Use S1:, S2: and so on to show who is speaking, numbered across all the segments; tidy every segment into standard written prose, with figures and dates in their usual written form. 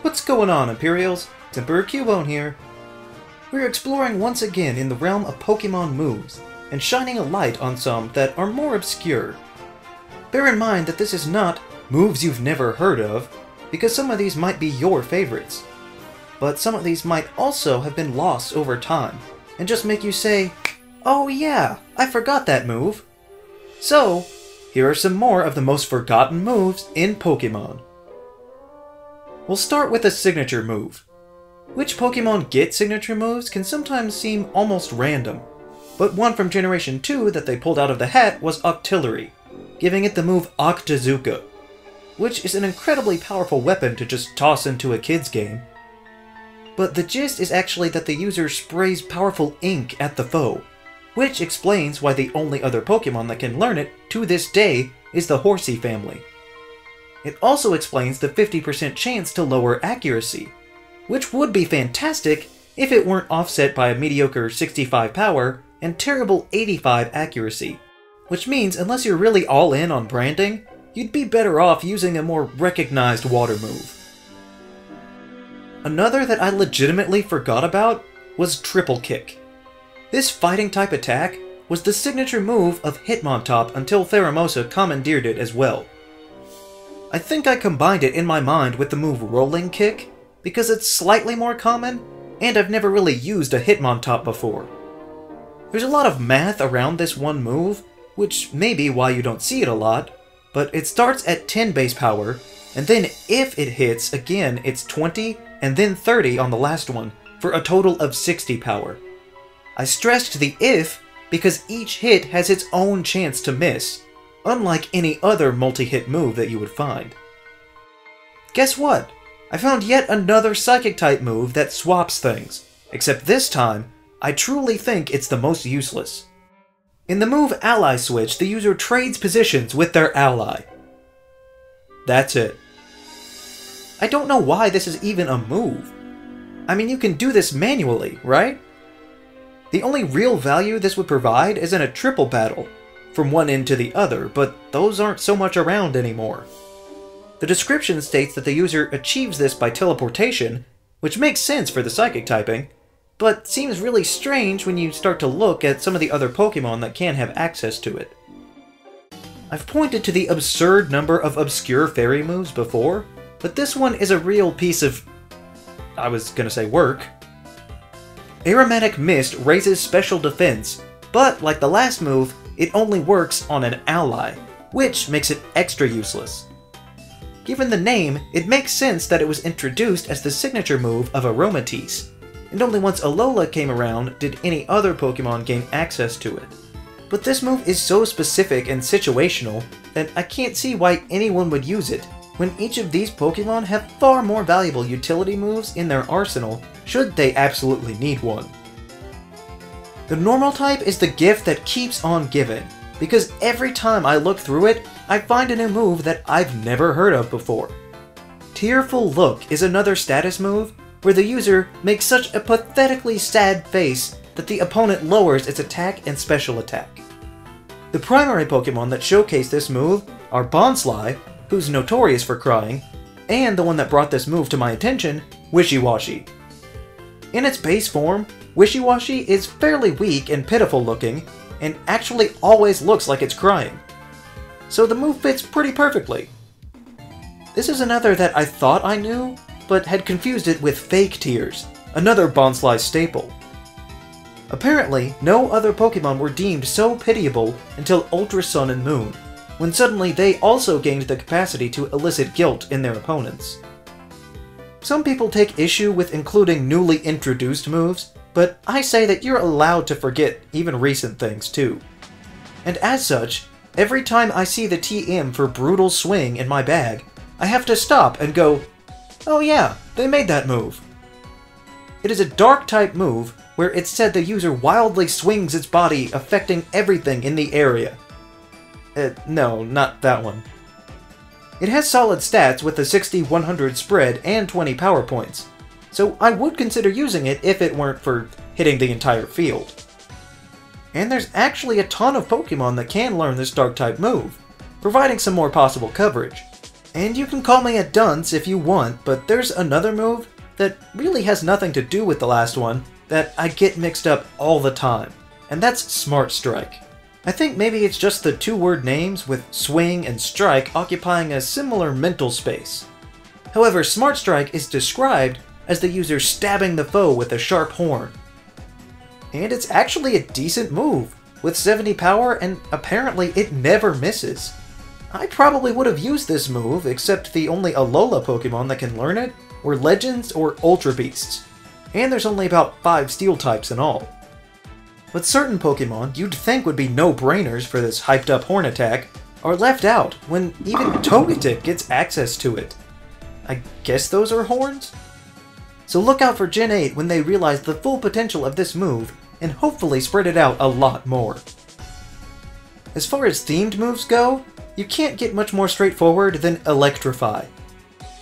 S1: What's going on, Imperials? It's Emperor Cubone here. We're exploring once again in the realm of Pokemon moves, and shining a light on some that are more obscure. Bear in mind that this is not moves you've never heard of, because some of these might be your favorites. But some of these might also have been lost over time, and just make you say, "Oh yeah, I forgot that move." So, here are some more of the most forgotten moves in Pokemon. We'll start with a signature move. Which Pokemon get signature moves can sometimes seem almost random, but one from Generation 2 that they pulled out of the hat was Octillery, giving it the move Octazooka, which is an incredibly powerful weapon to just toss into a kid's game. But the gist is actually that the user sprays powerful ink at the foe, which explains why the only other Pokemon that can learn it to this day is the Horsey family. It also explains the 50% chance to lower accuracy, which would be fantastic if it weren't offset by a mediocre 65 power and terrible 85 accuracy, which means unless you're really all in on branding, you'd be better off using a more recognized water move. Another that I legitimately forgot about was Triple Kick. This fighting type attack was the signature move of Hitmontop until Pheromosa commandeered it as well. I think I combined it in my mind with the move Rolling Kick because it's slightly more common, and I've never really used a Hitmontop before. There's a lot of math around this one move, which may be why you don't see it a lot, but it starts at 10 base power, and then if it hits, again, it's 20, and then 30 on the last one, for a total of 60 power. I stressed the if because each hit has its own chance to miss, unlike any other multi-hit move that you would find. Guess what? I found yet another Psychic-type move that swaps things, except this time, I truly think it's the most useless. In the move Ally Switch, the user trades positions with their ally. That's it. I don't know why this is even a move. I mean, you can do this manually, right? The only real value this would provide is in a triple battle, from one end to the other, but those aren't so much around anymore. The description states that the user achieves this by teleportation, which makes sense for the Psychic typing, but seems really strange when you start to look at some of the other Pokemon that can have access to it. I've pointed to the absurd number of obscure fairy moves before, but this one is a real piece of, I was gonna say work. Aromatic Mist raises special defense, but like the last move, it only works on an ally, which makes it extra useless. Given the name, it makes sense that it was introduced as the signature move of Aromatisse, and only once Alola came around did any other Pokemon gain access to it. But this move is so specific and situational that I can't see why anyone would use it, when each of these Pokemon have far more valuable utility moves in their arsenal should they absolutely need one. The normal type is the gift that keeps on giving, because every time I look through it, I find a new move that I've never heard of before. Tearful Look is another status move where the user makes such a pathetically sad face that the opponent lowers its attack and special attack. The primary Pokemon that showcase this move are Bonsly, who's notorious for crying, and the one that brought this move to my attention, Wishiwashi. In its base form, Wishiwashi is fairly weak and pitiful looking, and actually always looks like it's crying. So the move fits pretty perfectly. This is another that I thought I knew, but had confused it with Fake Tears, another Bonsly staple. Apparently, no other Pokemon were deemed so pitiable until Ultra Sun and Moon, when suddenly they also gained the capacity to elicit guilt in their opponents. Some people take issue with including newly introduced moves, but I say that you're allowed to forget even recent things too. And as such, every time I see the TM for Brutal Swing in my bag, I have to stop and go, oh yeah, they made that move. It is a Dark-type move where it's said the user wildly swings its body, affecting everything in the area. No, not that one. It has solid stats with a 60-100 spread and 20 power points, so I would consider using it if it weren't for hitting the entire field. And there's actually a ton of Pokemon that can learn this Dark-type move, providing some more possible coverage. And you can call me a dunce if you want, but there's another move that really has nothing to do with the last one that I get mixed up all the time, and that's Smart Strike. I think maybe it's just the two-word names with swing and strike occupying a similar mental space. However, Smart Strike is described as the user stabbing the foe with a sharp horn. And it's actually a decent move, with 70 power, and apparently it never misses. I probably would have used this move, except the only Alola Pokemon that can learn it were Legends or Ultra Beasts, and there's only about 5 Steel types in all. But certain Pokemon you'd think would be no-brainers for this hyped-up horn attack are left out when even Togetic gets access to it. I guess those are horns? So look out for Gen 8 when they realize the full potential of this move and hopefully spread it out a lot more. As far as themed moves go, you can't get much more straightforward than Electrify.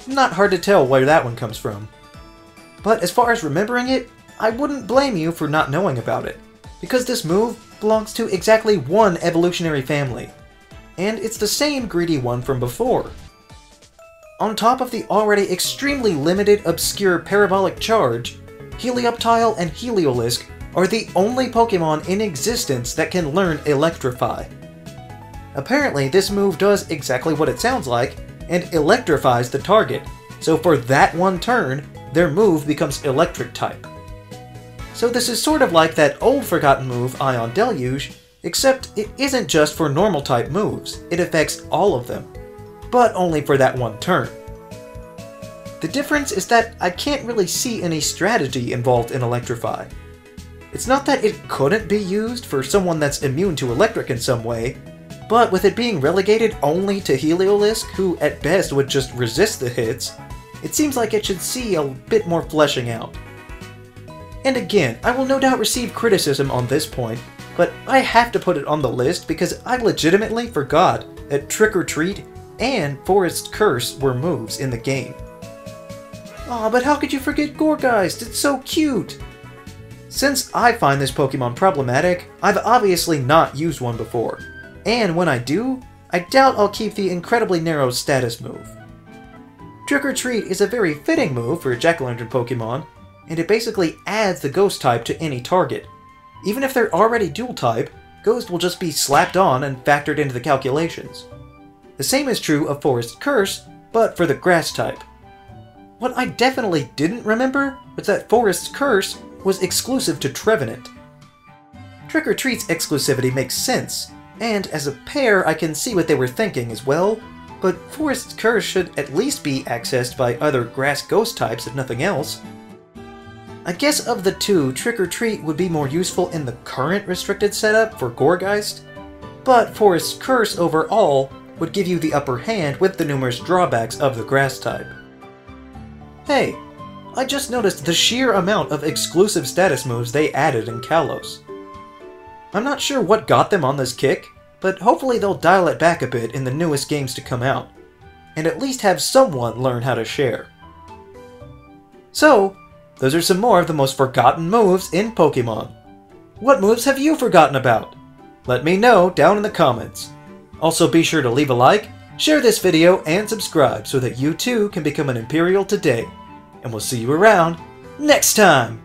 S1: Not hard to tell where that one comes from. But as far as remembering it, I wouldn't blame you for not knowing about it, because this move belongs to exactly one evolutionary family, and it's the same greedy one from before. On top of the already extremely limited obscure Parabolic Charge, Helioptile and Heliolisk are the only Pokemon in existence that can learn Electrify. Apparently, this move does exactly what it sounds like, and electrifies the target, so for that one turn, their move becomes Electric type. So this is sort of like that old forgotten move, Ion Deluge, except it isn't just for normal type moves, it affects all of them, but only for that one turn. The difference is that I can't really see any strategy involved in Electrify. It's not that it couldn't be used for someone that's immune to electric in some way, but with it being relegated only to Heliolisk, who at best would just resist the hits, it seems like it should see a bit more fleshing out. And again, I will no doubt receive criticism on this point, but I have to put it on the list because I legitimately forgot that Trick or Treat and Forest Curse were moves in the game. Aw, but how could you forget Gourgeist? It's so cute! Since I find this Pokemon problematic, I've obviously not used one before, and when I do, I doubt I'll keep the incredibly narrow status move. Trick or Treat is a very fitting move for a Jack-o'-lantern Pokemon, and it basically adds the Ghost type to any target. Even if they're already dual type, Ghost will just be slapped on and factored into the calculations. The same is true of Forest Curse, but for the Grass type. What I definitely didn't remember was that Forest Curse was exclusive to Trevenant. Trick or Treat's exclusivity makes sense, and as a pair I can see what they were thinking as well, but Forest Curse should at least be accessed by other Grass Ghost types if nothing else. I guess of the two, Trick or Treat would be more useful in the current restricted setup for Gourgeist, but Forest Curse overall would give you the upper hand with the numerous drawbacks of the Grass type. Hey, I just noticed the sheer amount of exclusive status moves they added in Kalos. I'm not sure what got them on this kick, but hopefully they'll dial it back a bit in the newest games to come out, and at least have someone learn how to share. So, those are some more of the most forgotten moves in Pokemon. What moves have you forgotten about? Let me know down in the comments. Also be sure to leave a like, share this video, and subscribe so that you too can become an Imperial today. And we'll see you around next time!